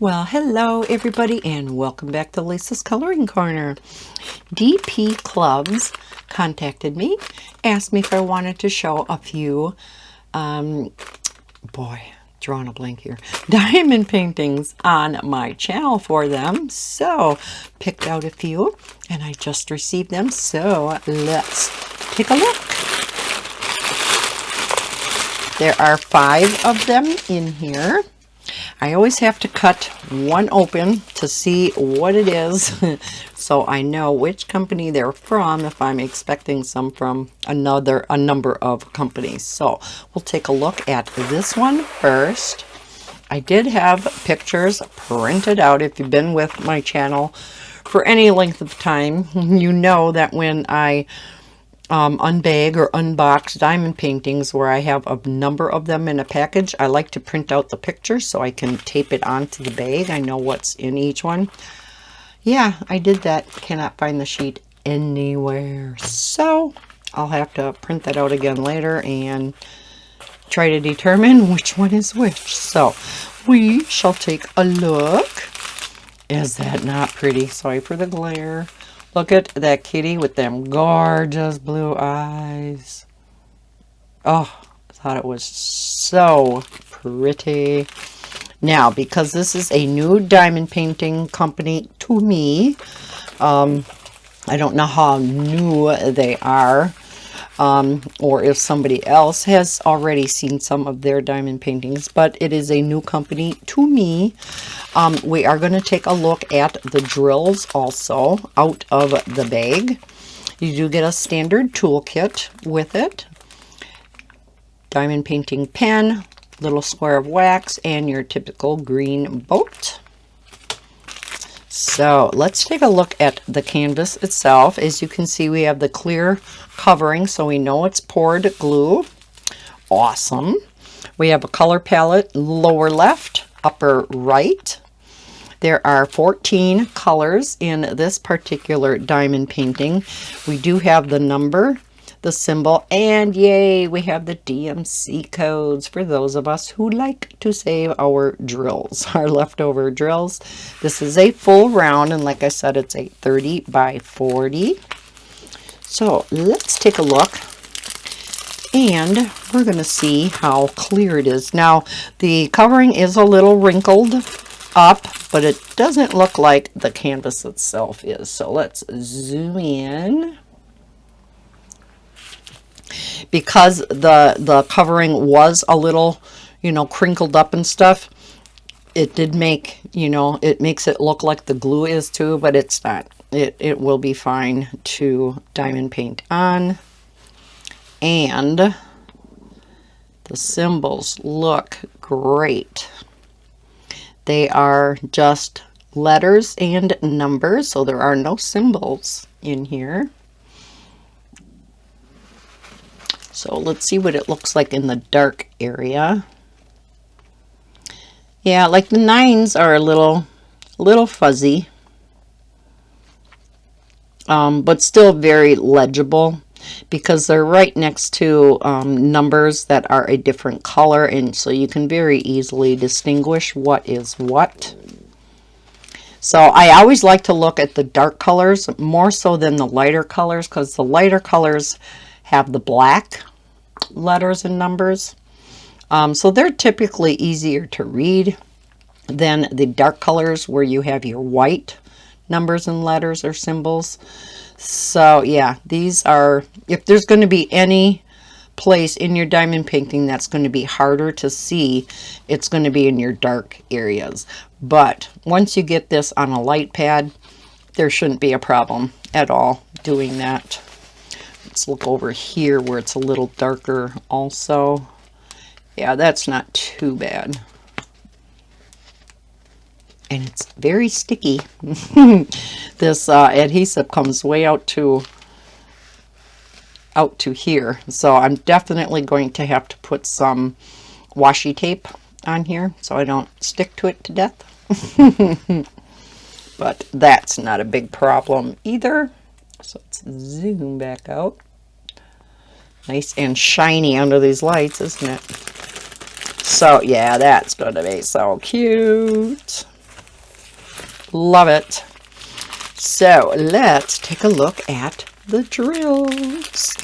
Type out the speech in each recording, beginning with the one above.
Well, hello everybody and welcome back to Lisa's Coloring Corner. DP Clubs contacted me, asked me if I wanted to show a few, drawing a blank here, diamond paintings on my channel for them. So, picked out a few and I just received them. So, let's take a look. There are 5 of them in here. I always have to cut one open to see what it is so I know which company they're from if I'm expecting some from a number of companies. So we'll take a look at this one first. I did have pictures printed out. If you've been with my channel for any length of time, you know that when I unbag or unbox diamond paintings where I have a number of them in a package, I like to print out the picture so I can tape it onto the bag. I know what's in each one. Yeah, I did that. Cannot find the sheet anywhere. So I'll have to print that out again later and try to determine which one is which. So we shall take a look. Is that not pretty? Sorry for the glare. Look at that kitty with them gorgeous blue eyes. Oh, I thought it was so pretty. Now, because this is a new diamond painting company to me, I don't know how new they are, or if somebody else has already seen some of their diamond paintings, but it is a new company to me. We are going to take a look at the drills also out of the bag. You do get a standard toolkit with it. Diamond painting pen, little square of wax, and your typical green boat. So let's take a look at the canvas itself. As you can see, we have the clear covering, so we know it's poured glue. Awesome. We have a color palette, lower left, upper right. There are 14 colors in this particular diamond painting. We do have the number, the symbol, and yay, we have the DMC codes for those of us who like to save our drills, our leftover drills. This is a full round, and like I said, it's a 30 by 40. So let's take a look, and we're going to see how clear it is. Now, the covering is a little wrinkled up, but it doesn't look like the canvas itself is. So let's zoom in. Because the covering was a little, crinkled up and stuff, it did make, it makes it look like the glue is too, but it's not. It will be fine to diamond paint on. And the symbols look great. They are just letters and numbers, so there are no symbols in here. So let's see what it looks like in the dark area. Yeah, like the 9s are a little fuzzy, but still very legible because they're right next to numbers that are a different color, and so you can very easily distinguish what is what. So I always like to look at the dark colors more so than the lighter colors, because the lighter colors have the black letters and numbers. So they're typically easier to read than the dark colors where you have your white numbers and letters or symbols. So yeah, these are, if there's going to be any place in your diamond painting that's going to be harder to see, it's going to be in your dark areas. But once you get this on a light pad, there shouldn't be a problem at all doing that. Let's look over here where it's a little darker also. Yeah, that's not too bad. And it's very sticky. This adhesive comes way out to here. So I'm definitely going to have to put some washi tape on here so I don't stick to it to death. But that's not a big problem either. So let's zoom back out. Nice and shiny under these lights, isn't it? So yeah, that's going to be so cute. Love it. So let's take a look at the drills.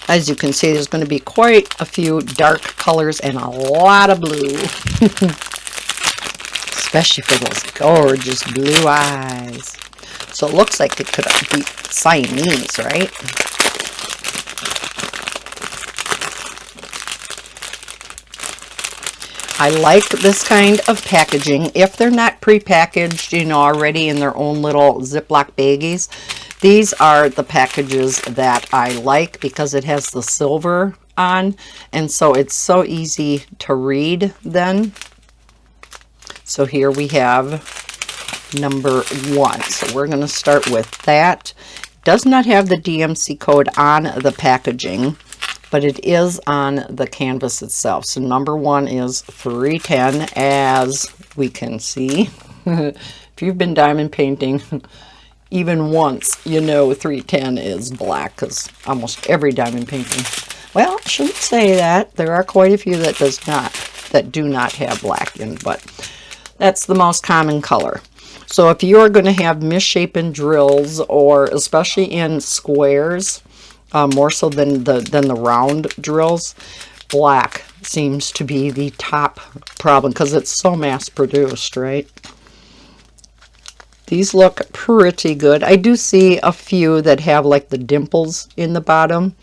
As you can see, there's going to be quite a few dark colors and a lot of blue. Especially for those gorgeous blue eyes. So it looks like it could be Siamese, right? I like this kind of packaging. If they're not pre-packaged, you know, already in their own little Ziploc baggies, these are the packages that I like because it has the silver on, and so it's so easy to read then. So here we have number 1. So we're going to start with that. It does not have the DMC code on the packaging, but it is on the canvas itself. So number 1 is 310, as we can see. If you've been diamond painting even once, you know 310 is black, because almost every diamond painting, well, I shouldn't say that. There are quite a few that do not have black in, but that's the most common color. So if you're going to have misshapen drills, or especially in squares, more so than the round drills, black seems to be the top problem because it's so mass produced, right? These look pretty good. I do see a few that have like the dimples in the bottom.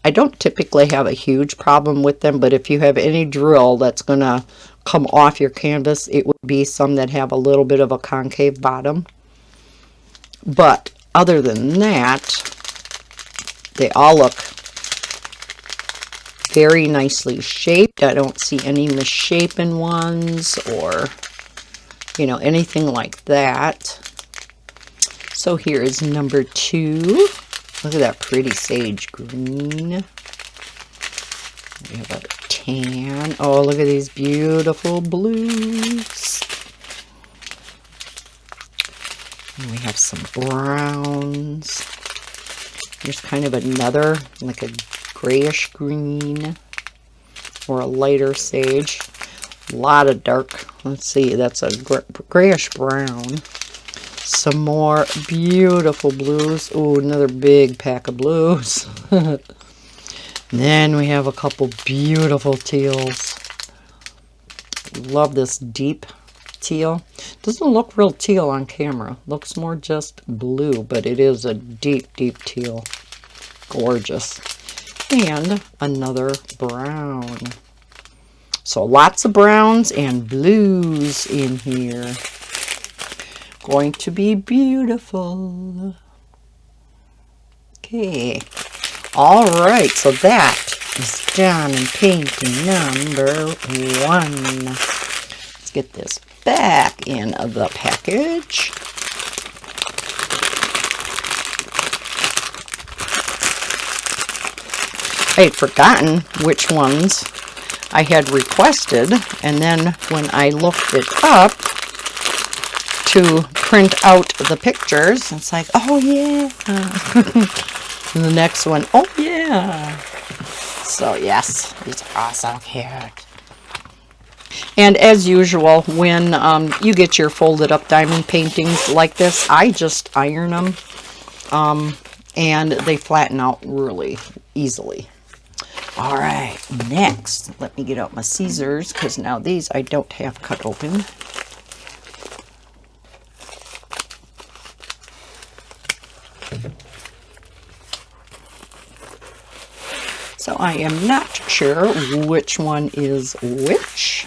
I don't typically have a huge problem with them, but if you have any drill that's going to come off your canvas, it would be some that have a little bit of a concave bottom. But other than that, they all look very nicely shaped. I don't see any misshapen ones or, you know, anything like that. So here is number 2. Look at that pretty sage green. We have a tan. Oh, look at these beautiful blues. And we have some browns. Here's kind of another, like a grayish green or a lighter sage. A lot of dark. Let's see, that's a grayish brown. Some more beautiful blues. Oh, another big pack of blues. Then we have a couple beautiful teals. Love this deep teal. Doesn't look real teal on camera. Looks more just blue, but it is a deep, deep teal. Gorgeous. And another brown. So lots of browns and blues in here. Going to be beautiful. Okay. All right, so that is diamond painting number 1. Let's get this back in the package. I had forgotten which ones I had requested, and then when I looked it up to print out the pictures, it's like, oh yeah. And the next one, oh yeah. So yes, these are all so cute. And as usual, when you get your folded up diamond paintings like this, I just iron them, and they flatten out really easily. All right, next, let me get out my scissors, because now these I don't have cut open. So I am not sure which one is which.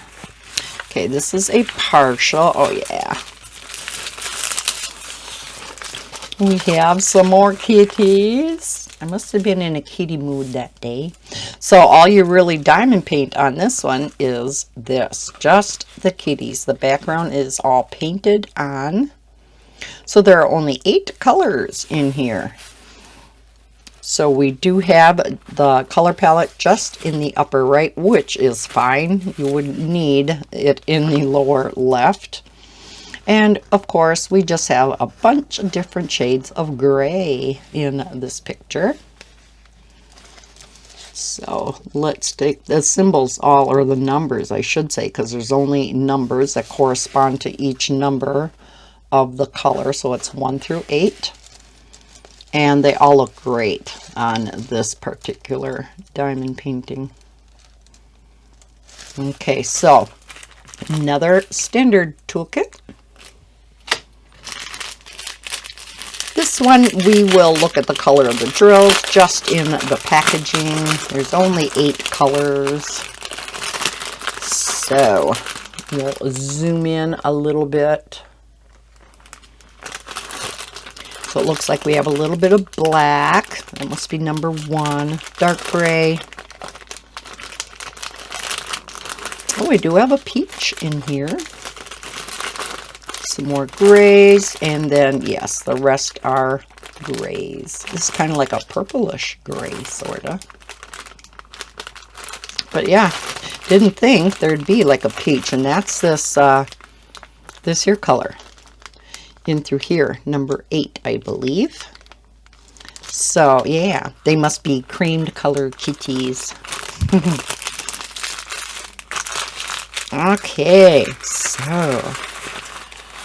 Okay, this is a partial. Oh yeah. We have some more kitties. I must have been in a kitty mood that day. So all you really diamond paint on this one is this, just the kitties. The background is all painted on. So there are only 8 colors in here. So we do have the color palette just in the upper right, which is fine. You wouldn't need it in the lower left. And of course, we just have a bunch of different shades of gray in this picture. So let's take the symbols all, or the numbers I should say, because there's only numbers that correspond to each number of the color. So it's 1 through 8. And they all look great on this particular diamond painting. Okay, so another standard toolkit. This one, we will look at the color of the drills just in the packaging. There's only 8 colors. So we'll zoom in a little bit. So it looks like we have a little bit of black. That must be number 1. Dark gray. Oh, we do have a peach in here. Some more grays, and then yes, the rest are grays. This is kind of like a purplish gray, sort of. But yeah, didn't think there'd be like a peach, and that's this this here color in through here, number 8, I believe. So yeah, they must be creamed colored kitties. Okay, so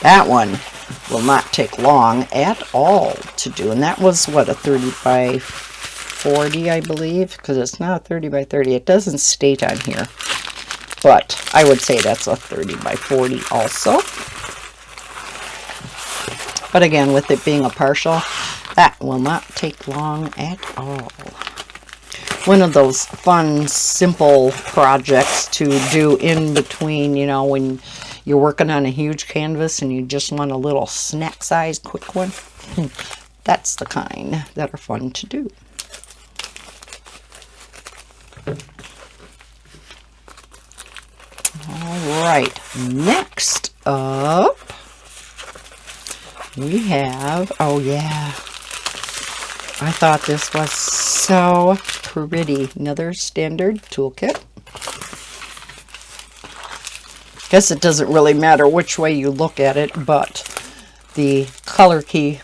that one will not take long at all to do. And that was, what, a 30 by 40, I believe? Because it's not a 30 by 30. It doesn't state on here. But I would say that's a 30 by 40 also. But again, with it being a partial, that will not take long at all. One of those fun, simple projects to do in between, you know, when you're working on a huge canvas and you just want a little snack size quick one. That's the kind that are fun to do. All right, next up we have, oh yeah, I thought this was so pretty. Another standard toolkit. Guess it doesn't really matter which way you look at it, but the color key,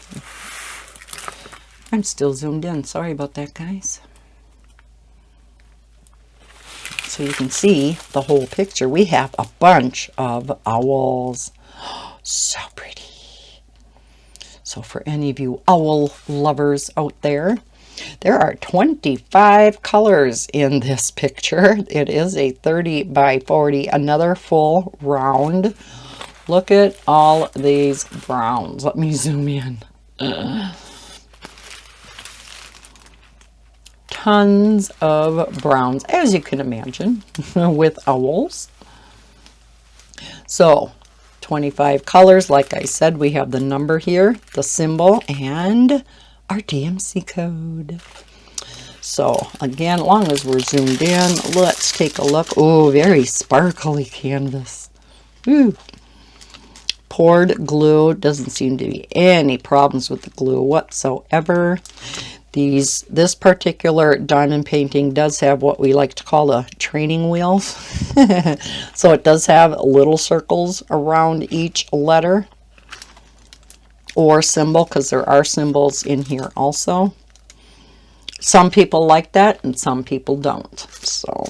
I'm still zoomed in, sorry about that, guys. So you can see the whole picture. We have a bunch of owls. So pretty. So for any of you owl lovers out there, there are 25 colors in this picture. It is a 30 by 40, another full round. Look at all these browns. Let me zoom in. Tons of browns, as you can imagine, with owls. So 25 colors. Like I said, we have the number here, the symbol, and our DMC code. So again, as long as we're zoomed in, let's take a look. Oh, very sparkly canvas. Ooh. Poured glue. Doesn't seem to be any problems with the glue whatsoever. This particular diamond painting does have what we like to call the training wheels. So it does have little circles around each letter or symbol, because there are symbols in here also. Some people like that and some people don't. So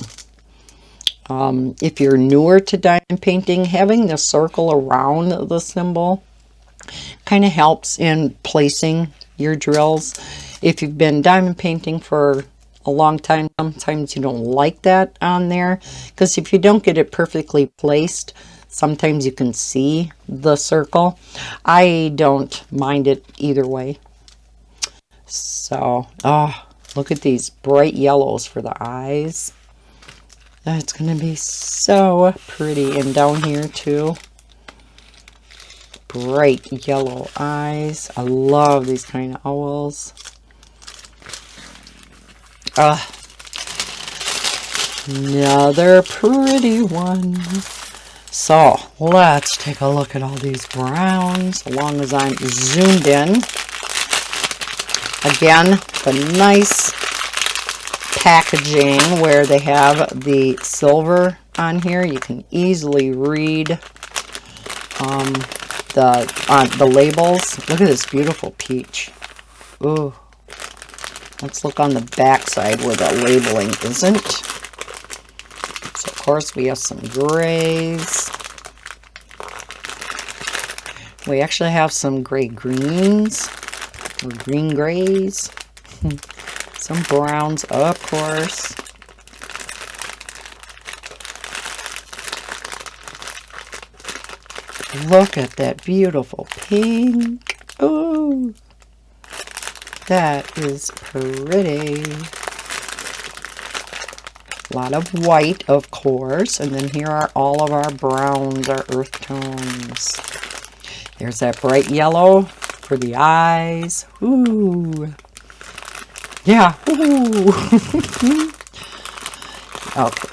if you're newer to diamond painting, having the circle around the symbol kind of helps in placing your drills. If you've been diamond painting for a long time, sometimes you don't like that on there, because if you don't get it perfectly placed, sometimes you can see the circle. I don't mind it either way. So, oh, look at these bright yellows for the eyes. That's going to be so pretty. And down here too, bright yellow eyes. I love these kind of owls. Another pretty one. So let's take a look at all these browns, as long as I'm zoomed in. Again, the nice packaging where they have the silver on here. You can easily read the labels. Look at this beautiful peach. Ooh. Let's look on the back side where the labeling isn't. So of course we have some grays. We actually have some gray greens, or green grays. Some browns, of course. Look at that beautiful pink. Oh, that is pretty. A lot of white, of course. And then here are all of our browns, our earth tones. There's that bright yellow for the eyes. Ooh. Yeah. Ooh. Okay.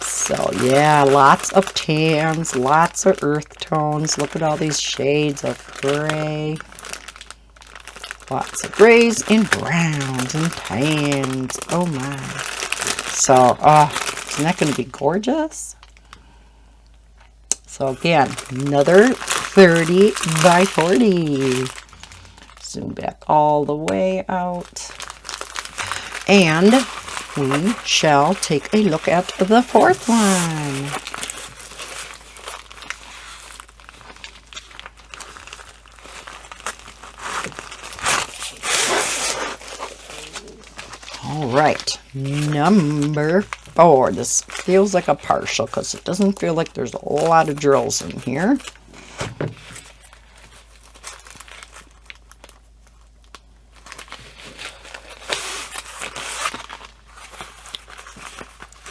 So yeah, lots of tans, lots of earth tones. Look at all these shades of gray. Lots of grays and browns and tans. Oh my. So, isn't that going to be gorgeous? So again, another 30 by 40. Zoom back all the way out. And we shall take a look at the fourth one. All right, number 4. This feels like a partial because it doesn't feel like there's a lot of drills in here.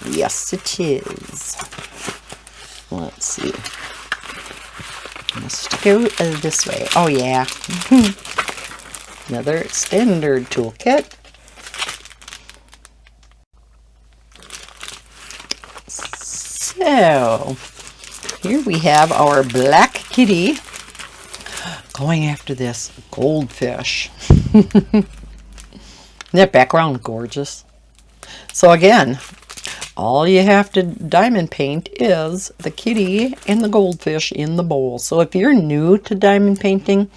Yes, it is. Let's see. Let's go this way. Oh, yeah. Another standard toolkit. So, here we have our black kitty going after this goldfish. Isn't that background gorgeous? So again, all you have to diamond paint is the kitty and the goldfish in the bowl. So if you're new to diamond painting,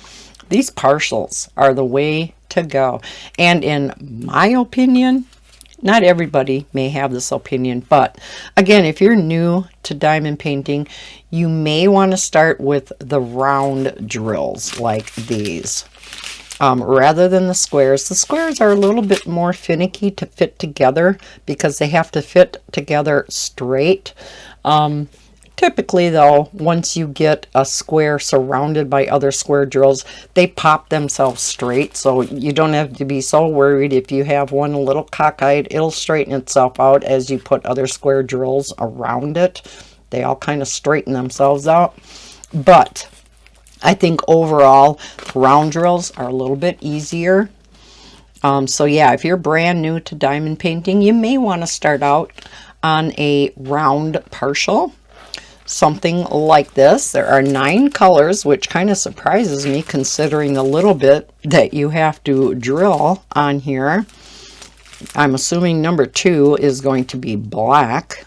these partials are the way to go. And in my opinion, not everybody may have this opinion, but again, if you're new to diamond painting, you may want to start with the round drills like these. Rather than the squares. The squares are a little bit more finicky to fit together because they have to fit together straight. Typically though, once you get a square surrounded by other square drills, they pop themselves straight, so you don't have to be so worried if you have one a little cockeyed. It'll straighten itself out as you put other square drills around it. They all kind of straighten themselves out. But I think overall, round drills are a little bit easier. So yeah, if you're brand new to diamond painting, you may want to start out on a round partial. Something like this. There are 9 colors, which kind of surprises me considering the little bit that you have to drill on here. I'm assuming number 2 is going to be black.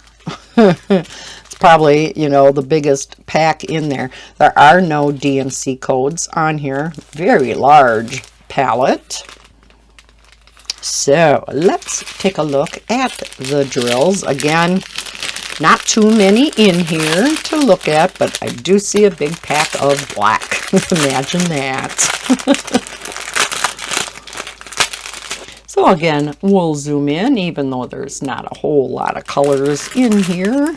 Probably, you know, the biggest pack in there. There are no DMC codes on here. Very large palette. So let's take a look at the drills. Again, not too many in here to look at, but I do see a big pack of black. Imagine that. So again, we'll zoom in even though there's not a whole lot of colors in here.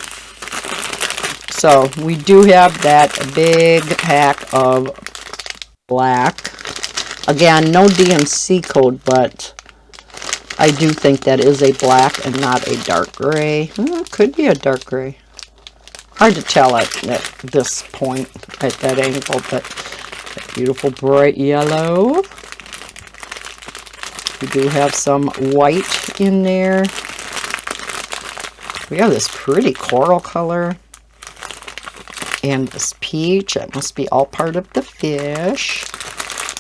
So we do have that big pack of black. Again, no DMC code, but I do think that is a black and not a dark gray. Could be a dark gray. Hard to tell at this point, at that angle, but that beautiful bright yellow. We do have some white in there. We have this pretty coral color. And this peach, that must be all part of the fish.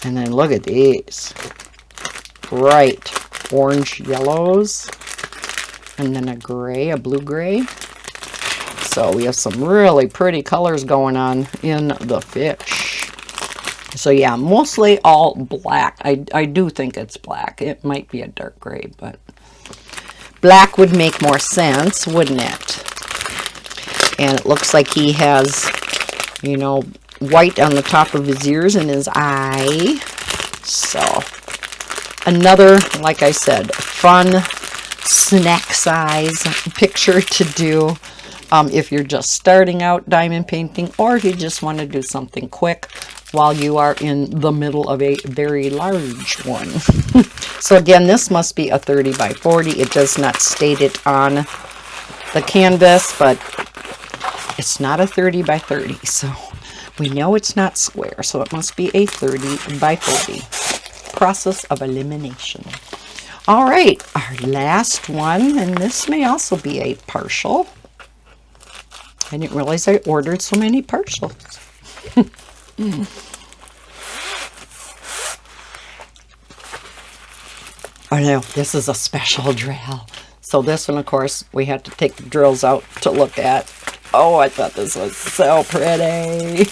And then look at these. Bright orange yellows. And then a gray, a blue gray. So we have some really pretty colors going on in the fish. So yeah, mostly all black. I do think it's black. It might be a dark gray, but black would make more sense, wouldn't it? And it looks like he has, you know, white on the top of his ears and his eye. So another, like I said, fun snack size picture to do if you're just starting out diamond painting, or if you just want to do something quick while you are in the middle of a very large one. So again, this must be a 30 by 40. It does not state it on the canvas, but it's not a 30 by 30, so we know it's not square, so it must be a 30 by 40. Process of elimination. All right, our last one, and this may also be a partial. I didn't realize I ordered so many partials. Oh no, this is a special drill. So this one, of course, we had to take the drills out to look at. Oh, I thought this was so pretty.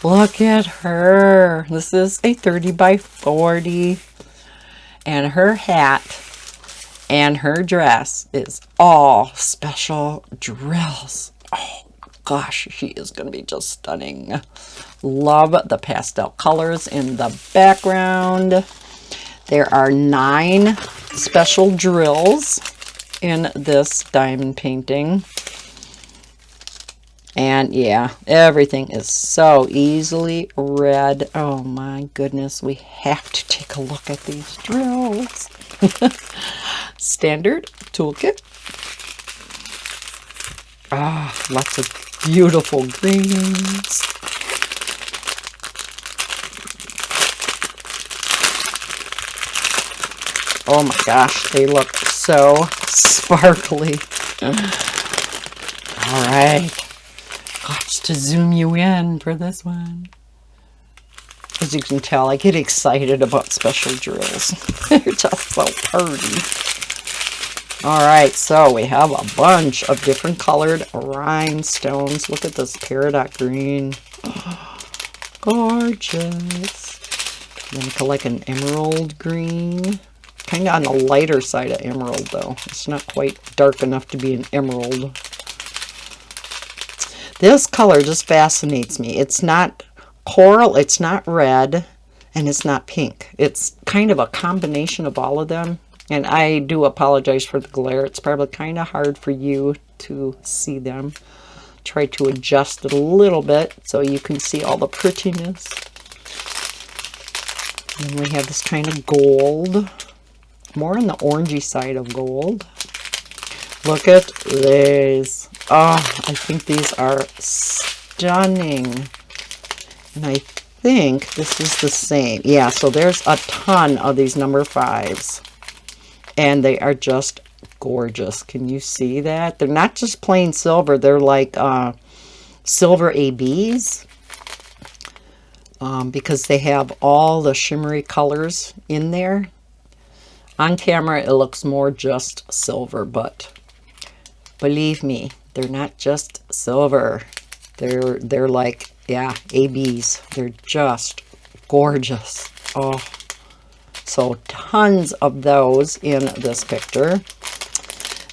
Look at her. This is a 30 by 40. And her hat and her dress is all special drills. Oh gosh, she is going to be just stunning. Love the pastel colors in the background. There are 9 special drills in this diamond painting. And yeah, everything is so easily read. Oh my goodness, we have to take a look at these drills. Standard toolkit. Ah, lots of beautiful greens. Oh my gosh, they look so sparkly. All right. Gosh, to zoom you in for this one. As you can tell, I get excited about special drills. They're just so pretty. All right, so we have a bunch of different colored rhinestones. Look at this peridot green. Gorgeous. Then like an emerald green. Kind of on the lighter side of emerald, though. It's not quite dark enough to be an emerald. This color just fascinates me. It's not coral, it's not red, and it's not pink. It's kind of a combination of all of them. And I do apologize for the glare. It's probably kind of hard for you to see them. Try to adjust it a little bit so you can see all the prettiness. And we have this kind of gold. More on the orangey side of gold. Look at these. Oh, I think these are stunning. And I think this is the same. Yeah, so there's a ton of these number 5s. And they are just gorgeous. Can you see that? They're not just plain silver. They're like silver ABs. Because they have all the shimmery colors in there. On camera, it looks more just silver, but believe me, they're not just silver. They're like, yeah, ABs. They're just gorgeous. Oh, so tons of those in this picture.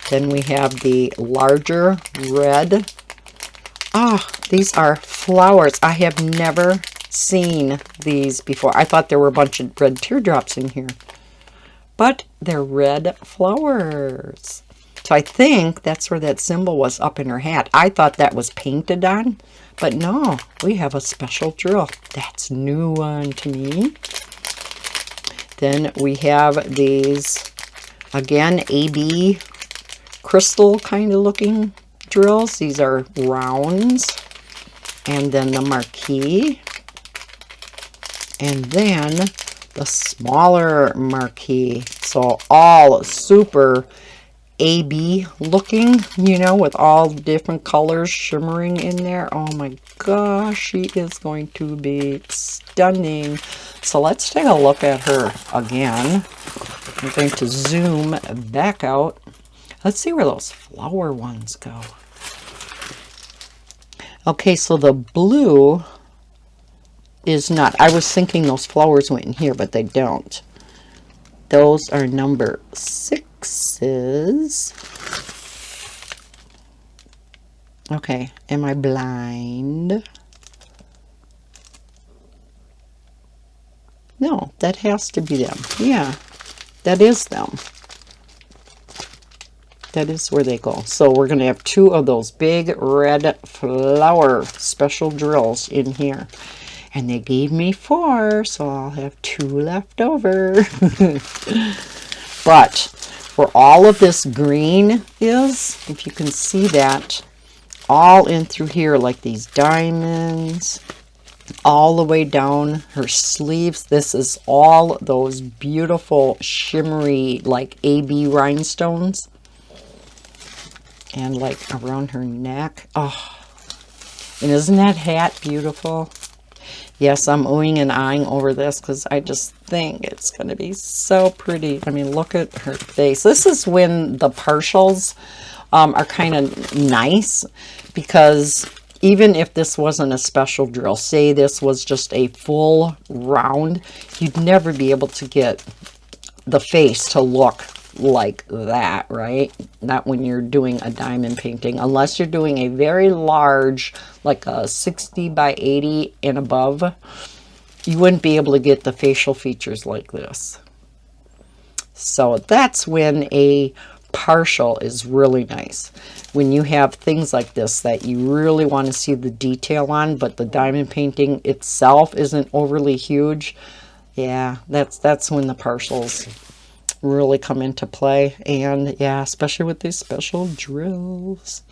Then we have the larger red. Ah, these are flowers. I have never seen these before. I thought there were a bunch of red teardrops in here. But they're red flowers. So I think that's where that symbol was up in her hat. I thought that was painted on, but no, we have a special drill. That's a new one to me. Then we have these, again, AB crystal kind of looking drills. These are rounds. And then the marquee. And then the smaller marquee. So all super AB looking, you know, with all different colors shimmering in there. Oh my gosh, she is going to be stunning. So let's take a look at her again. I'm going to zoom back out. Let's see where those flower ones go. Okay, so the blue is not. I was thinking those flowers went in here, but they don't. Those are number 6s. Okay, am I blind? No, that has to be them. Yeah, that is them. That is where they go. So we're going to have 2 of those big red flower special drills in here. And they gave me 4, so I'll have 2 left over. But where all of this green is, if you can see that, all in through here, like these diamonds, all the way down her sleeves. This is all those beautiful shimmery, like AB rhinestones. And like around her neck. Oh, and isn't that hat beautiful? Yes, I'm oohing and eyeing over this because I just think it's going to be so pretty. I mean, look at her face. This is when the partials are kind of nice, because even if this wasn't a special drill, say this was just a full round, you'd never be able to get the face to look like that, right? Not when you're doing a diamond painting, unless you're doing a very large, like a 60 by 80 and above, you wouldn't be able to get the facial features like this. So that's when a partial is really nice. When you have things like this that you really want to see the detail on, but the diamond painting itself isn't overly huge, yeah, that's when the partials really come into play. And yeah, especially with these special drills.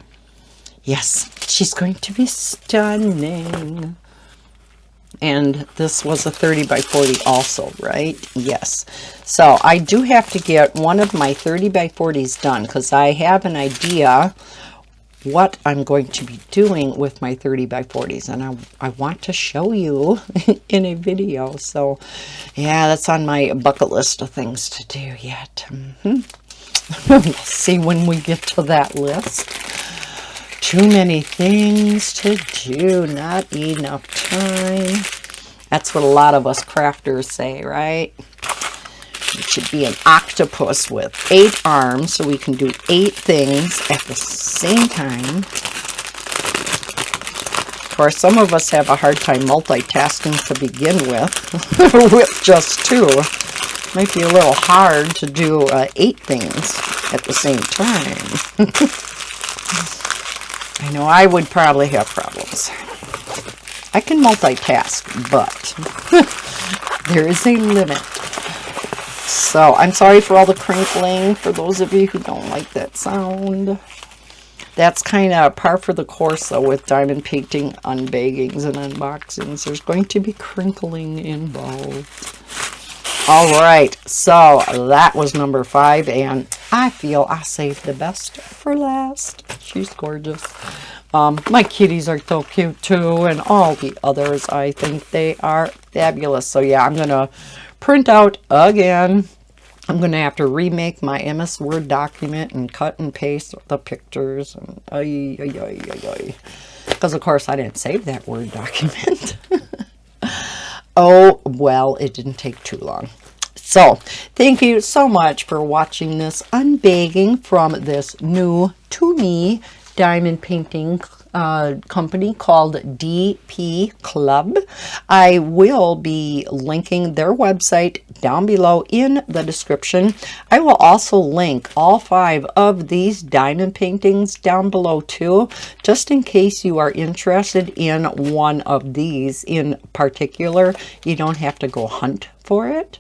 Yes, she's going to be stunning. And this was a 30 by 40 also, right? Yes. So I do have to get one of my 30 by 40s done, because I have an idea what I'm going to be doing with my 30 by 40s, and I want to show you in a video. So yeah, that's on my bucket list of things to do yet. We'll see when we get to that list. Too many things to do, not enough time. That's what a lot of us crafters say, right? It should be an octopus with 8 arms, so we can do 8 things at the same time. Of course, some of us have a hard time multitasking to begin with, with just 2. Might be a little hard to do 8 things at the same time. I know I would probably have problems. I can multitask, but there is a limit. So I'm sorry for all the crinkling, for those of you who don't like that sound. That's kind of par for the course, though, with diamond painting unbaggings and unboxings. There's going to be crinkling involved. All right, so that was number 5, and I feel I saved the best for last. She's gorgeous. My kitties are so cute too, and all the others, I think they are fabulous. So yeah, I'm gonna print out again. I'm gonna have to remake my MS Word document and cut and paste the pictures, and because of course I didn't save that Word document. Oh well, it didn't take too long. So thank you so much for watching this unbagging from this new to me diamond painting company called DP Club. I will be linking their website down below in the description. I will also link all 5 of these diamond paintings down below too, just in case you are interested in one of these in particular. You don't have to go hunt for it.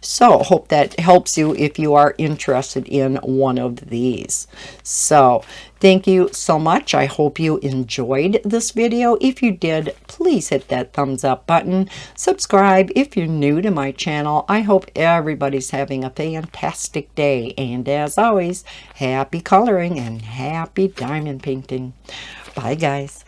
So hope that helps you if you are interested in one of these. So thank you so much. I hope you enjoyed this video. If you did, please hit that thumbs up button. Subscribe if you're new to my channel. I hope everybody's having a fantastic day. And as always, happy coloring and happy diamond painting. Bye guys.